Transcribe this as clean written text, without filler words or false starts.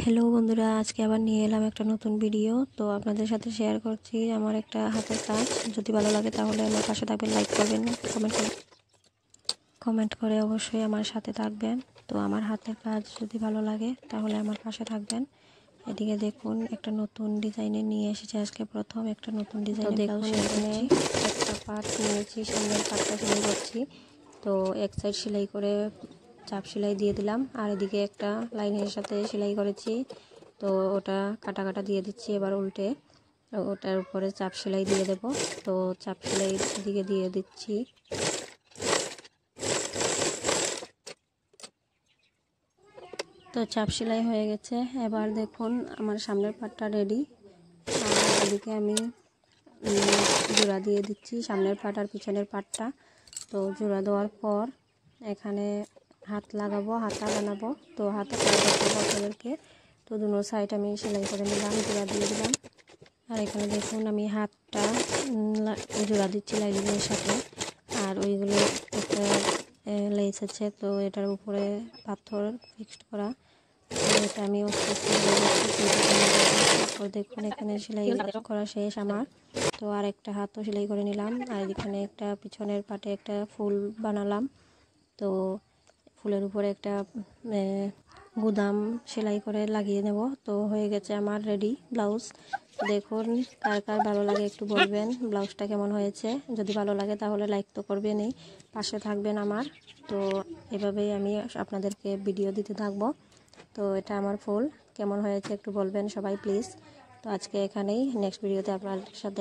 Hello বন্ধুরা, আজকে আবার নিয়ে এলাম একটা নতুন ভিডিও। তো আপনাদের সাথে শেয়ার করছি আমার একটা হাতের কাজ। যদি ভালো লাগে তাহলে আমার পাশে থাকবেন, লাইক করবেন, কমেন্ট করে অবশ্যই আমার সাথে থাকবেন। তো আমার হাতের কাজ যদি ভালো লাগে তাহলে আমার পাশে থাকবেন। এদিকে দেখুন, একটা নতুন ডিজাইনের নিয়ে এসেছি আজকে, প্রথম একটা নতুন ডিজাইনের ব্লাউজ সেলাই করছি। একটা পার্ট নিয়েছি, সামনের পার্টটা সেলাই করছি। তো এক সাইড সেলাই করে চাপ সেলাই দিয়ে দিলাম, আর এদিকে একটা লাইনের সাথে সেলাই করেছি। তো ওটা কাটা কাটা দিয়ে দিচ্ছি। এবার উল্টে ওটার উপরে চাপ সেলাই দিয়ে দেব। তো চাপ সেলাই দিকে দিয়ে দিচ্ছি। তো চাপ সেলাই হয়ে গেছে। এবার দেখুন আমার সামনের পাটটা রেডি। আর এদিকে আমি জোড়া দিয়ে দিচ্ছি সামনের পাট আর পিছনের পাটটা। তো জোড়া দেওয়ার পর এখানে হাত লাগাবো, হাতা বানাবো। তো হাতা দেখাবো আপনাদেরকে। তো দুনো সাইড আমি সেলাই করে নিলাম, জোড়া দিয়ে দিলাম। আর এখানে দেখুন আমি হাতটা জোড়া দিচ্ছি লাইনিংয়ের সাথে। আর ওইগুলো একটা লেস আছে, তো এটার উপরে পাথর ফিক্সড করা। এটা আমি দেখুন এখানে সেলাই করা শেষ আমার। তো আর একটা হাতও সেলাই করে নিলাম। আর এখানে একটা পিছনের পাটে একটা ফুল বানালাম। তো ফুলের উপরে একটা গুদাম সেলাই করে লাগিয়ে নেব। তো হয়ে গেছে আমার রেডি ব্লাউজ। দেখুন কার কার ভালো লাগে একটু বলবেন ব্লাউজটা কেমন হয়েছে। যদি ভালো লাগে তাহলে লাইক তো করবেনই, পাশে থাকবেন আমার। তো এভাবেই আমি আপনাদেরকে ভিডিও দিতে থাকবো। তো এটা আমার ফুল কেমন হয়েছে একটু বলবেন সবাই প্লিজ। তো আজকে এখানেই, নেক্সট ভিডিওতে আপনার সাথে